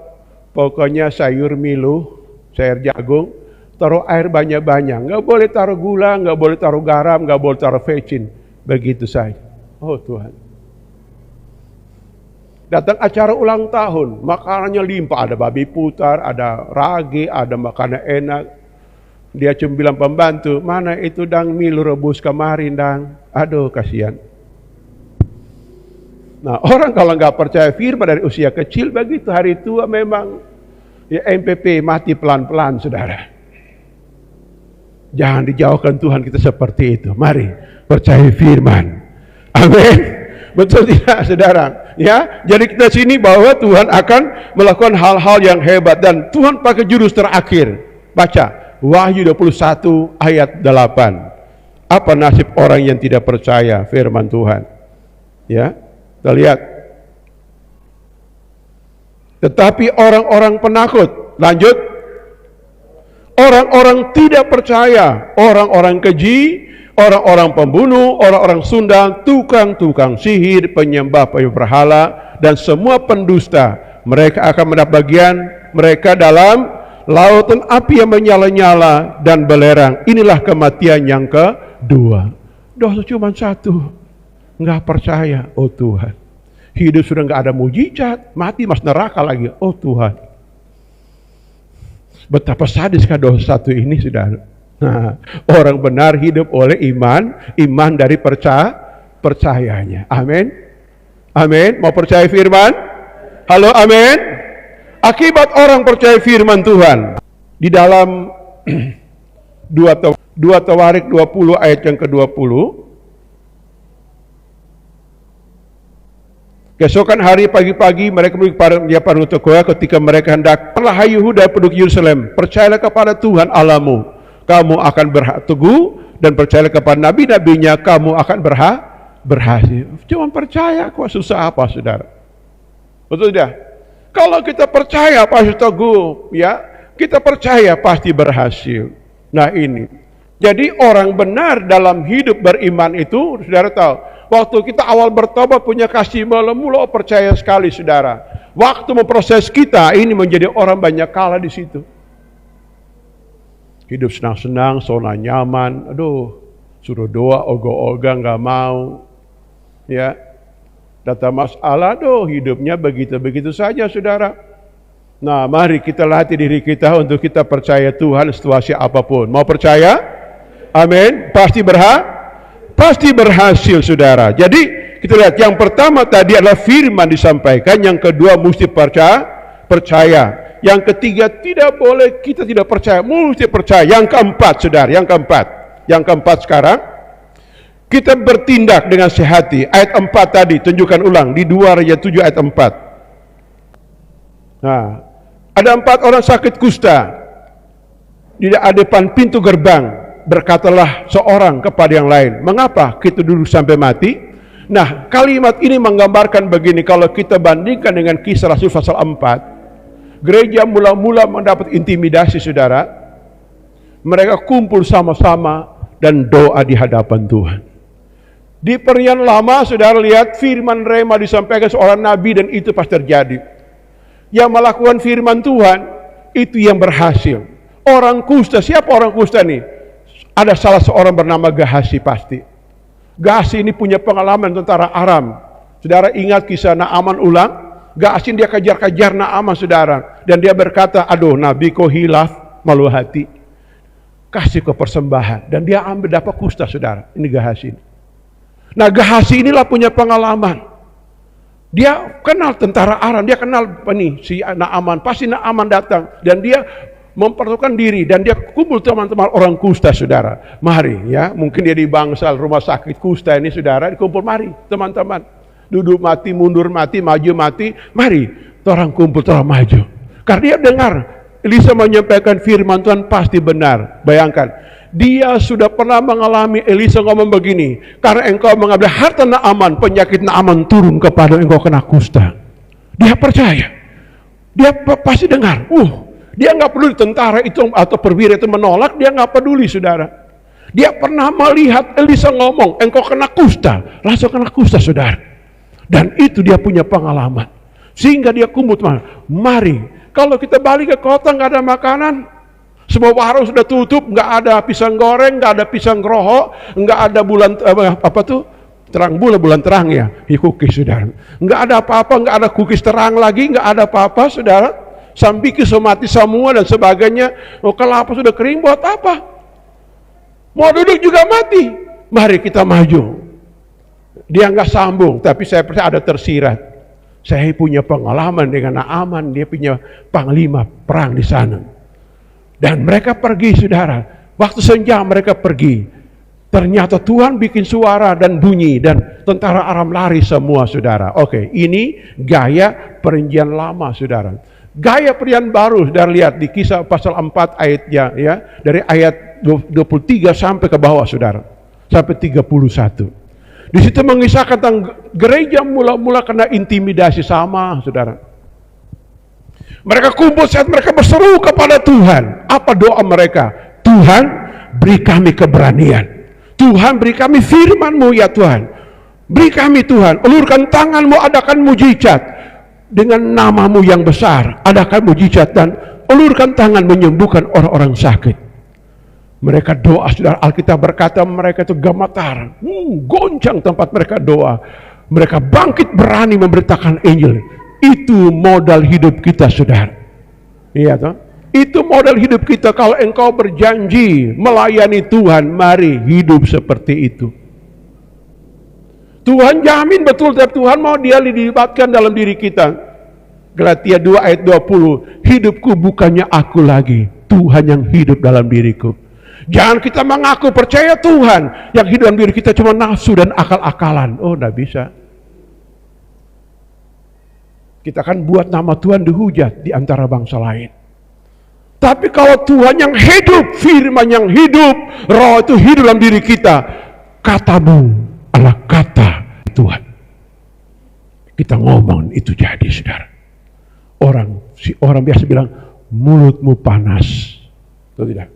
Pokoknya sayur milu, sayur jagung, taruh air banyak-banyak, nggak boleh taruh gula, nggak boleh taruh garam, nggak boleh taruh vicin, begitu saja. Oh Tuhan. Datang acara ulang tahun, makanannya limpah, ada babi putar, ada ragi, ada makanan enak. Dia cuma bilang pembantu, mana itu dang milu rebus kemarin dang. Aduh kasihan. Nah orang kalau nggak percaya firman dari usia kecil begitu, hari tua memang ya MPP mati pelan-pelan saudara. Jangan dijauhkan Tuhan kita seperti itu. Mari percaya firman. Amin. Betul tidak saudara? Ya, jadi kita sini bahwa Tuhan akan melakukan hal-hal yang hebat dan Tuhan pakai jurus terakhir. Baca Wahyu 21 ayat 8. Apa nasib orang yang tidak percaya firman Tuhan? Ya, kita lihat. Tetapi orang-orang penakut, lanjut. Orang-orang tidak percaya, orang-orang keji, orang-orang pembunuh, orang-orang sundal, tukang-tukang sihir, penyembah berhala, dan semua pendusta, mereka akan mendapat bagian mereka dalam lautan api yang menyala-nyala dan belerang. Inilah kematian yang kedua. Dosa cuma satu, nggak percaya. Oh Tuhan, hidup sudah nggak ada mujizat, mati masuk neraka lagi. Oh Tuhan, betapa sadiskah dosa satu ini saudara. Nah, orang benar hidup oleh iman dari percayanya. Amin. Amin. Mau percaya firman? Halo, amin. Akibat orang percaya firman Tuhan di dalam 2 Tawarik 20 ayat yang ke-20. Keesokan hari pagi-pagi mereka menuju pada Tekoa ketika mereka hendak, "Hai Yehuda penduduk Yerusalem, percayalah kepada Tuhan Allahmu, kamu akan teguh, dan percayalah kepada nabi-nabinya, kamu akan berhasil." Cuma percaya, kok susah apa saudara? Betul tidak? Kalau kita percaya pasti teguh, ya kita percaya pasti berhasil. Nah ini, jadi orang benar dalam hidup beriman itu, saudara tahu, waktu kita awal bertobat punya kasih mula-mula percaya sekali saudara. Waktu memproses kita ini menjadi orang banyak kalah di situ. Hidup senang-senang, zona nyaman, aduh, suruh doa, ogah-ogah nggak mau, ya. Data masalah, aduh, hidupnya begitu-begitu saja, saudara. Nah, mari kita latih diri kita untuk kita percaya Tuhan situasi apapun. Mau percaya? Amin. Pasti berhasil, saudara. Jadi kita lihat yang pertama tadi adalah firman disampaikan, yang kedua mesti percaya. Yang ketiga tidak boleh kita tidak percaya, mesti percaya. Yang keempat, saudara, yang keempat sekarang kita bertindak dengan sehati. Ayat 4 tadi, tunjukkan ulang di 2 Raja 7 ayat 4. Nah, ada 4 orang sakit kusta di depan pintu gerbang. Berkatalah seorang kepada yang lain, "Mengapa kita duduk sampai mati?" Nah, kalimat ini menggambarkan begini, kalau kita bandingkan dengan Kisah Rasul pasal 4, gereja mula-mula mendapat intimidasi, saudara. Mereka kumpul sama-sama dan doa di hadapan Tuhan. Di Perjanjian Lama, saudara lihat firman rema disampaikan seorang nabi dan itu pasti terjadi. Yang melakukan firman Tuhan, itu yang berhasil. Orang kusta, siapa orang kusta nih? Ada salah seorang bernama Gehasi pasti. Gehasi ini punya pengalaman tentara Aram. Saudara ingat kisah Naaman ulang? Gehasi dia kejar-kejar Naaman, saudara. Dan dia berkata, "Aduh, Nabi kau hilaf, malu hati. Kasih kau persembahan." Dan dia ambil dapat kusta, saudara. Ini Gehasi ini. Nah, Gehasi inilah punya pengalaman. Dia kenal tentara Aram, dia kenal si Naaman. Pasti Naaman datang dan dia mempertaruhkan diri, dan dia kumpul teman-teman orang kusta, saudara. Mari, ya, mungkin dia di bangsal rumah sakit kusta ini, saudara, dikumpul, mari teman-teman, duduk mati, mundur mati, maju mati, mari orang kumpul, orang maju, karena dia dengar Elisa menyampaikan firman Tuhan pasti benar. Bayangkan, dia sudah pernah mengalami. Elisa ngomong begini, karena engkau mengambil harta Naaman, penyakit Naaman turun kepada engkau kena kusta. Dia percaya, dia pasti dengar. Dia nggak peduli tentara itu atau perwira itu menolak, dia nggak peduli, saudara. Dia pernah melihat Elisa ngomong, engkau kena kusta, langsung kena kusta, saudara. Dan itu dia punya pengalaman, sehingga dia kumpul, teman. Mari, kalau kita balik ke kota nggak ada makanan, semua warung sudah tutup, nggak ada pisang goreng, nggak ada pisang groho, nggak ada bulan terang bulan terang, ya, cookies, saudara. Nggak ada apa-apa, nggak ada cookies terang lagi, nggak ada apa-apa, saudara. Sambiki mati semua dan sebagainya. Kelapa sudah kering, buat apa? Mau duduk juga mati. Mari kita maju. Dia nggak sambung, tapi saya percaya ada tersirat. Saya punya pengalaman dengan Naaman, dia punya panglima perang di sana. Dan mereka pergi, saudara. Waktu senja mereka pergi. Ternyata Tuhan bikin suara dan bunyi, dan tentara Aram lari semua, saudara. Oke, ini gaya perjanjian lama, saudara. Gaya perjanjian baru, saudara lihat di Kisah pasal 4 ayatnya, ya, dari ayat 23 sampai ke bawah, saudara, sampai 31. Di situ mengisahkan tentang gereja mula-mula kena intimidasi sama, saudara. Mereka kumpul saat mereka berseru kepada Tuhan. Apa doa mereka? Tuhan, beri kami keberanian. Tuhan, beri kami firman-Mu, ya Tuhan. Beri kami, Tuhan, ulurkan tangan-Mu, adakan mujizat. Dengan nama-Mu yang besar, adakan mujizat, dan ulurkan tangan menyembuhkan orang-orang sakit. Mereka doa, saudara. Alkitab berkata mereka itu gemetar, goncang tempat mereka doa. Mereka bangkit berani memberitakan Injil. Itu modal hidup kita, saudara. Iya toh? Itu modal hidup kita. Kalau engkau berjanji melayani Tuhan, mari hidup seperti itu. Tuhan jamin betul, tapi Tuhan mau dia dilibatkan dalam diri kita. Galatia 2 ayat 20, hidupku bukannya aku lagi, Tuhan yang hidup dalam diriku. Jangan kita mengaku percaya Tuhan, yang hidup dalam diri kita cuma nafsu dan akal-akalan. Oh, enggak bisa. Kita kan buat nama Tuhan dihujat di antara bangsa lain. Tapi kalau Tuhan yang hidup, firman yang hidup, roh itu hidup dalam diri kita, katamu adalah kata Tuhan. Kita ngomong itu jadi, saudara. Orang biasa bilang mulutmu panas, atau tidak?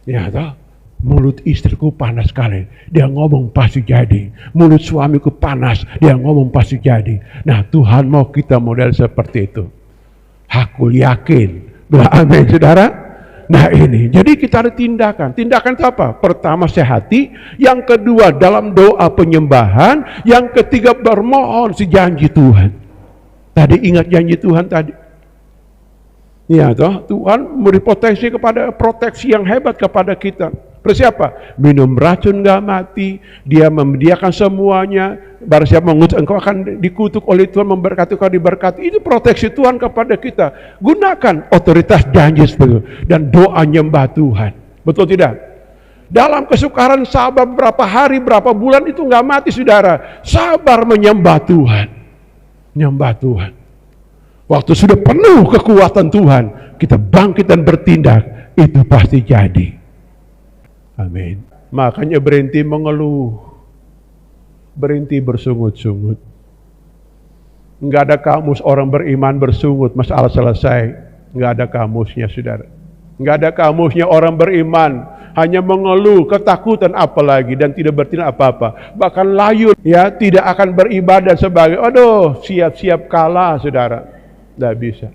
Ya, toh? Mulut istriku panas sekali, dia ngomong pasti jadi. Mulut suamiku panas, dia ngomong pasti jadi. Nah, Tuhan mau kita model seperti itu. Aku yakin. Bilang amin, saudara. Nah ini, jadi kita ada tindakan. Tindakan itu apa? Pertama sehati, yang kedua dalam doa penyembahan, yang ketiga bermohon si janji Tuhan. Tadi ingat janji Tuhan tadi. Ya toh, Tuhan memberi proteksi yang hebat kepada kita. Terus siapa? Minum racun gak mati, dia menyediakan semuanya. Barang siapa mengutus, engkau akan dikutuk oleh Tuhan, memberkati kau diberkati. Itu proteksi Tuhan kepada kita. Gunakan otoritas janji seperti itu, dan doa nyembah Tuhan. Betul tidak? Dalam kesukaran sabar berapa hari, berapa bulan itu gak mati, saudara. Sabar menyembah Tuhan. Nyembah Tuhan. Waktu sudah penuh kekuatan Tuhan, kita bangkit dan bertindak, itu pasti jadi. Amin. Makanya berhenti mengeluh, berhenti bersungut-sungut. Enggak ada kamus orang beriman bersungut, masalah selesai. Enggak ada kamusnya, saudara. Enggak ada kamusnya orang beriman hanya mengeluh, ketakutan apalagi, dan tidak bertindak apa-apa. Bahkan layu, ya, tidak akan beribadah sebagai, aduh, siap-siap kalah, saudara. Tidak bisa.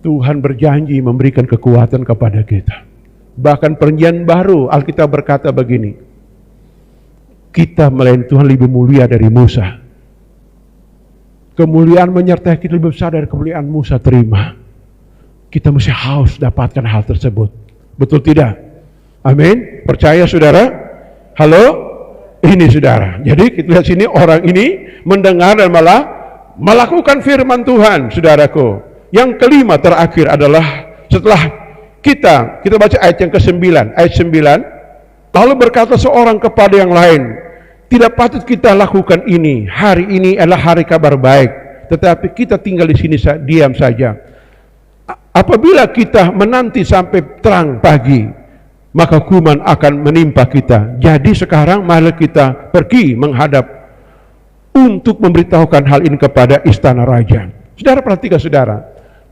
Tuhan berjanji memberikan kekuatan kepada kita. Bahkan perjanjian baru, Alkitab berkata begini, kita melayani Tuhan lebih mulia dari Musa. Kemuliaan menyertai kita lebih besar dari kemuliaan Musa, terima. Kita mesti haus dapatkan hal tersebut. Betul tidak? Amin. Percaya, saudara? Halo? Ini, saudara. Jadi kita lihat sini, orang ini mendengar dan malah melakukan firman Tuhan, saudaraku. Yang kelima terakhir adalah setelah kita baca ayat yang ke-9, ayat 9, lalu berkata seorang kepada yang lain, tidak patut kita lakukan ini. Hari ini adalah hari kabar baik, tetapi kita tinggal di sini diam saja. Apabila kita menanti sampai terang pagi, maka hukuman akan menimpa kita. Jadi sekarang mari kita pergi menghadap untuk memberitahukan hal ini kepada istana raja. Saudara perhatikan saudara,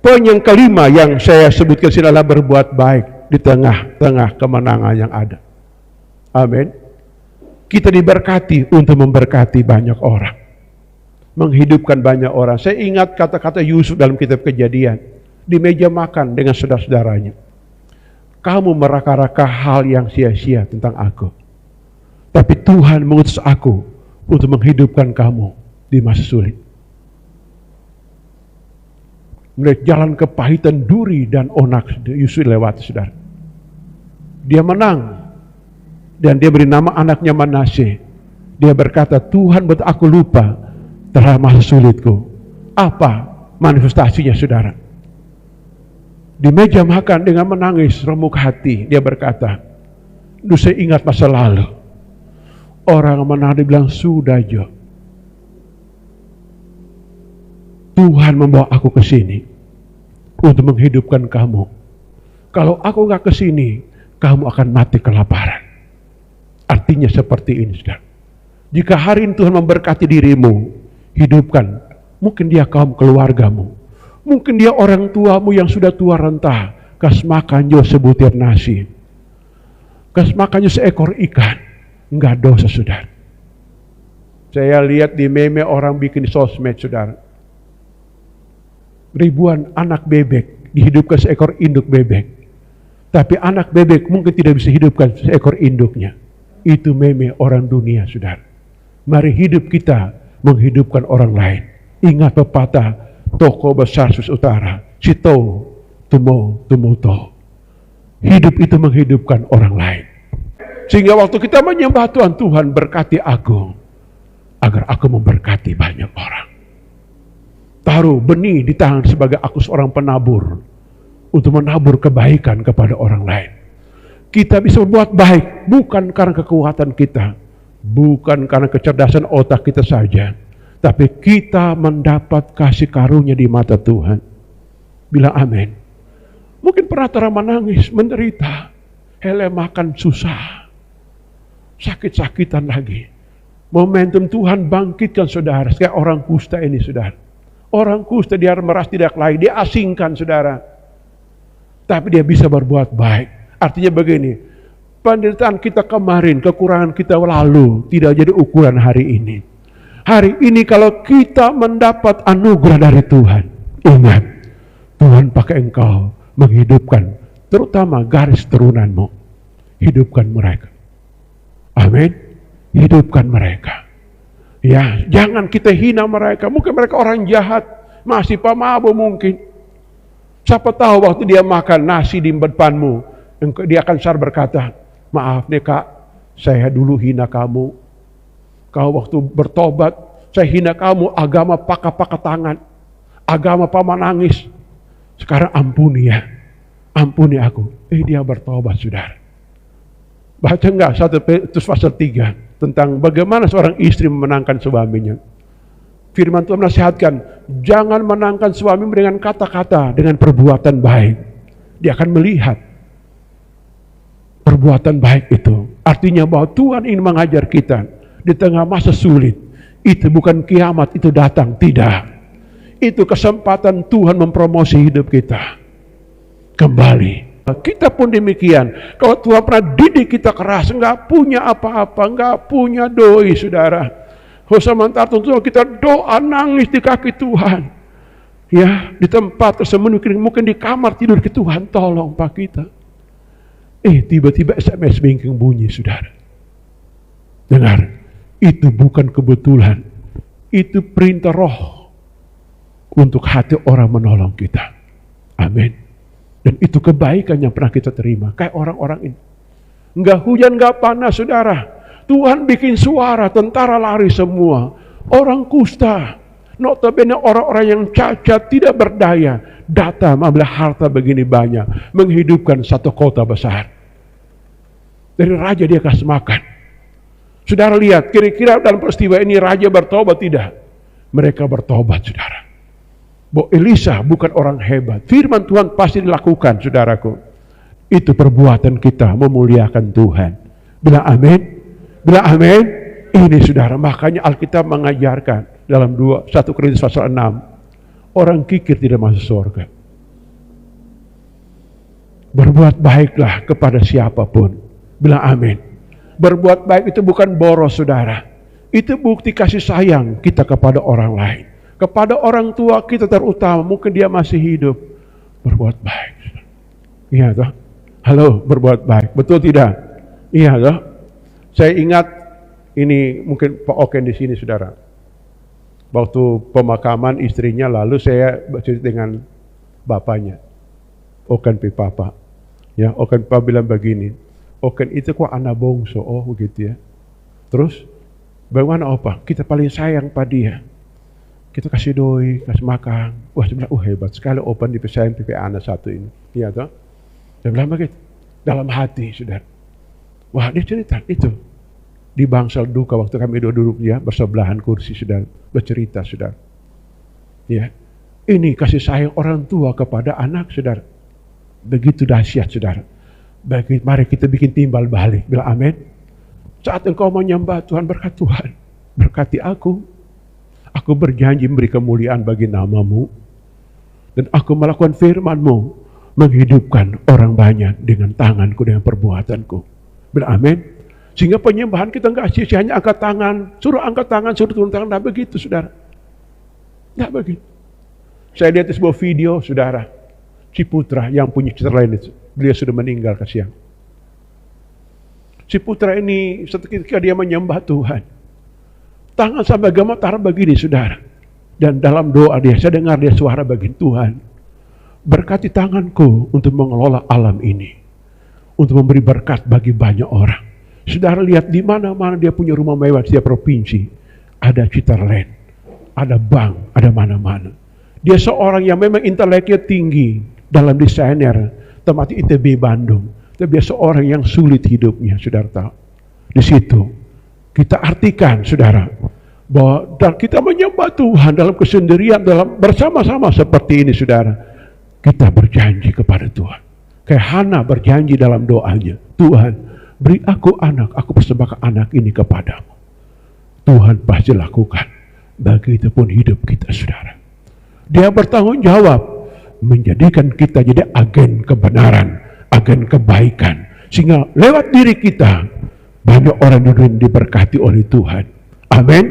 poin yang kelima yang saya sebutkan adalah berbuat baik di tengah-tengah kemenangan yang ada. Amin. Kita diberkati untuk memberkati banyak orang, menghidupkan banyak orang. Saya ingat kata-kata Yusuf dalam kitab Kejadian, di meja makan dengan saudara-saudaranya. Kamu meraka-raka hal yang sia-sia tentang aku, tapi Tuhan mengutus aku untuk menghidupkan kamu di masa sulit. Melihat jalan kepahitan, duri dan onak Yusuf lewati, saudara. Dia menang dan dia beri nama anaknya Manasye. Dia berkata, Tuhan buat aku lupa terhadap masa sulitku. Apa manifestasinya, saudara? Di meja makan dengan menangis remuk hati, dia berkata, saya ingat masa lalu. Orang menang bilang, sudah Jo, Tuhan membawa aku ke sini untuk menghidupkan kamu. Kalau aku nggak ke sini, kamu akan mati kelaparan. Artinya seperti ini, saudara. Jika hari ini Tuhan memberkati dirimu, hidupkan. Mungkin dia kaum keluargamu, mungkin dia orang tuamu yang sudah tua renta. Kas makan jo sebutir nasi, kas makannya seekor ikan, nggak dosa, saudara. Saya lihat di meme orang bikin di sosmed, saudara. Ribuan anak bebek dihidupkan seekor induk bebek, tapi anak bebek mungkin tidak bisa hidupkan seekor induknya. Itu meme orang dunia, saudara. Mari hidup kita menghidupkan orang lain. Ingat pepatah toko besar Sulawesi Utara, Cito Tumo Tumuto. Hidup itu menghidupkan orang lain. Sehingga waktu kita menyembah Tuhan, Tuhan berkati aku agar aku memberkati banyak orang. Taruh benih di tangan sebagai aku seorang penabur untuk menabur kebaikan kepada orang lain. Kita bisa berbuat baik bukan karena kekuatan kita, bukan karena kecerdasan otak kita saja, tapi kita mendapat kasih karunia di mata Tuhan. Bilang amin. Mungkin pernah Tara menangis, menderita, hele makan susah, sakit-sakitan lagi. Momentum Tuhan bangkitkan saudara, kayak orang kusta ini, saudara. Orang kusta dia meras tidak layak, dia asingkan, saudara. Tapi dia bisa berbuat baik. Artinya begini, penderitaan kita kemarin, kekurangan kita lalu tidak jadi ukuran hari ini. Hari ini kalau kita mendapat anugerah dari Tuhan, ingat, Tuhan pakai engkau menghidupkan, terutama garis turunanmu. Hidupkan mereka. Amin. Hidupkan mereka. Ya, jangan kita hina mereka. Mungkin mereka orang jahat, masih pemabuk mungkin. Siapa tahu waktu dia makan nasi di depanmu, dia akan sadar berkata, maaf nih kak, saya dulu hina kamu. Kau waktu bertobat, saya hina kamu, agama pakai tangan, agama pamanangis. Sekarang ampuni ya, ampuni aku. Dia bertobat, saudara. Baca enggak 1 Petrus pasal 3 tentang bagaimana seorang istri memenangkan suaminya. Firman Tuhan menasihatkan, jangan menangkan suami dengan kata-kata, dengan perbuatan baik. Dia akan melihat perbuatan baik itu. Artinya bahwa Tuhan ingin mengajar kita di tengah masa sulit. Itu bukan kiamat itu datang, tidak. Itu kesempatan Tuhan mempromosi hidup kita kembali. Kita pun demikian. Kalau Tuhan pernah didik kita keras, nggak punya apa-apa, nggak punya doi, saudara. Hosamantar Tuhan, kita doa nangis di kaki Tuhan. Ya, di tempat tersembunyi, mungkin di kamar tidur ke Tuhan, tolong Pak kita. Tiba-tiba SMS bengking bunyi, saudara. Dengar, itu bukan kebetulan. Itu perintah roh untuk hati orang menolong kita. Amin. Dan itu kebaikan yang pernah kita terima. Kayak orang-orang ini. Enggak hujan, enggak panas, saudara. Tuhan bikin suara, tentara lari semua. Orang kusta Notabene orang-orang yang cacat, tidak berdaya, datang mengambil harta begini banyak, menghidupkan satu kota besar. Dari raja dia kasih makan. Saudara lihat, kira-kira dalam peristiwa ini raja bertobat tidak? Mereka bertobat, saudara. Bahwa Elisa bukan orang hebat. Firman Tuhan pasti dilakukan, saudaraku. Itu perbuatan kita memuliakan Tuhan. Bilang amin. Bilang amin. Ini saudara, makanya Alkitab mengajarkan dalam 1 Korintus pasal 6. Orang kikir tidak masuk surga. Berbuat baiklah kepada siapapun. Bilang amin. Berbuat baik itu bukan boros, saudara. Itu bukti kasih sayang kita kepada orang lain. Kepada orang tua kita terutama, mungkin dia masih hidup. Berbuat baik. Iya toh? Halo, berbuat baik. Betul tidak? Iya toh? Saya ingat, ini mungkin Pak Oken di sini, saudara. Waktu pemakaman istrinya, lalu saya bercerita dengan bapaknya. Oken Papa. Ya, Oken Papa bilang begini. Oken itu kok anak bongso, oh begitu ya. Terus, bagaimana opa? Kita paling sayang pada dia. Kita kasih doi, kasih makan. Wah, saya bilang, hebat sekali opa dipisahin pipi anak satu ini. Iya toh? Saya bilang begitu. Dalam hati, saudara. Wah, dia cerita itu. Di bangsal duka waktu kami duduk ya, bersebelahan kursi, saudara. Bercerita, saudara. Ya. Ini kasih sayang orang tua kepada anak, saudara. Begitu dahsyat, saudara. Mari kita bikin timbal balik. Bilang amin. Saat engkau menyembah Tuhan, berkat Tuhan. Berkati aku. Aku berjanji memberi kemuliaan bagi namamu. Dan aku melakukan firman-Mu. Menghidupkan orang banyak dengan tanganku, dengan perbuatanku. Bilang amin. Sehingga penyembahan kita enggak sia-sia hanya angkat tangan. Suruh angkat tangan, suruh turun tangan. Tidak begitu, saudara. Tidak begitu. Saya lihat sebuah video, saudara. Ciputra yang punya Citraland itu. Beliau sudah meninggal, kasihan. Si putra ini ketika dia menyembah Tuhan, tangan sampai gemetar begini, saudara. Dan dalam doa dia, saya dengar dia suara begini, Tuhan, berkati tanganku untuk mengelola alam ini, untuk memberi berkat bagi banyak orang. Saudara lihat di mana-mana dia punya rumah mewah di setiap provinsi, ada Citraland, ada bank, ada mana-mana. Dia seorang yang memang inteleknya tinggi dalam desainer, tempat ITB Bandung. Tapi dia seorang yang sulit hidupnya, saudara tahu. Di situ kita artikan, saudara, bahwa kita menyembah Tuhan dalam kesendirian, dalam bersama-sama seperti ini, saudara. Kita berjanji kepada Tuhan. Kayak Hana berjanji dalam doanya, Tuhan, beri aku anak, aku persembahkan anak ini kepadamu. Tuhan pasti lakukan. Begitupun hidup kita, saudara. Dia bertanggung jawab menjadikan kita jadi agen kebenaran, agen kebaikan, sehingga lewat diri kita banyak orang dunia diberkati oleh Tuhan. Amin.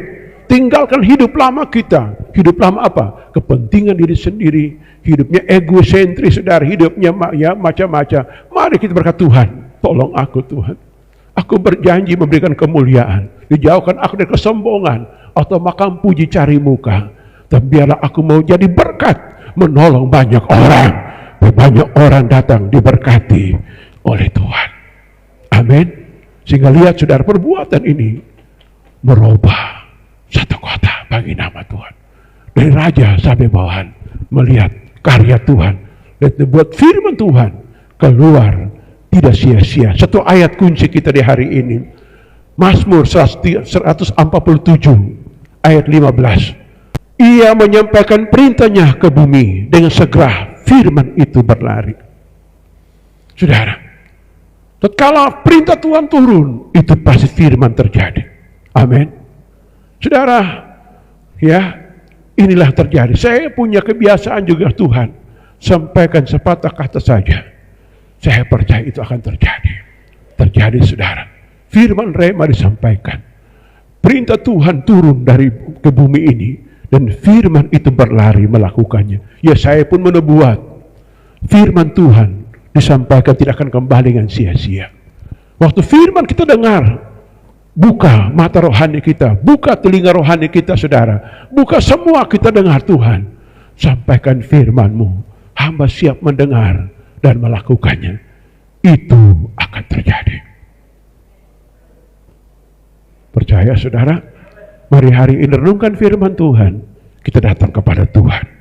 Tinggalkan hidup lama kita. Hidup lama apa? Kepentingan diri sendiri, hidupnya egosentris, saudara, hidupnya ya macam-macam. Mari kita berkata, Tuhan, tolong aku, Tuhan. Aku berjanji memberikan kemuliaan, dijauhkan aku dari kesombongan atau makan puji cari muka. Tapi biarlah aku mau jadi berkat, menolong banyak orang. Banyak orang datang diberkati oleh Tuhan. Amin. Sehingga lihat, saudara, perbuatan ini merubah satu kota bagi nama Tuhan. Dari raja sampai bawahan melihat karya Tuhan dan membuat firman Tuhan keluar tidak sia-sia. Satu ayat kunci kita di hari ini, Mazmur 147 ayat 15. Ia menyampaikan perintahnya ke bumi, dengan segera firman itu berlari. Saudara, tatkala perintah Tuhan turun, itu pasti firman terjadi. Amin. Saudara, ya, inilah terjadi. Saya punya kebiasaan juga, Tuhan, sampaikan sepatah kata saja. Saya percaya itu akan terjadi. Terjadi, saudara. Firman rema disampaikan. Perintah Tuhan turun dari ke bumi ini. Dan firman itu berlari melakukannya. Ya, saya pun menubuat. Firman Tuhan disampaikan tidak akan kembali dengan sia-sia. Waktu firman kita dengar, buka mata rohani kita, buka telinga rohani kita, saudara. Buka semua kita dengar, Tuhan. Sampaikan firman-Mu. Hamba siap mendengar dan melakukannya. Itu akan terjadi. Percaya, saudara? Mari hari ini renungkan firman Tuhan. kita datang kepada Tuhan.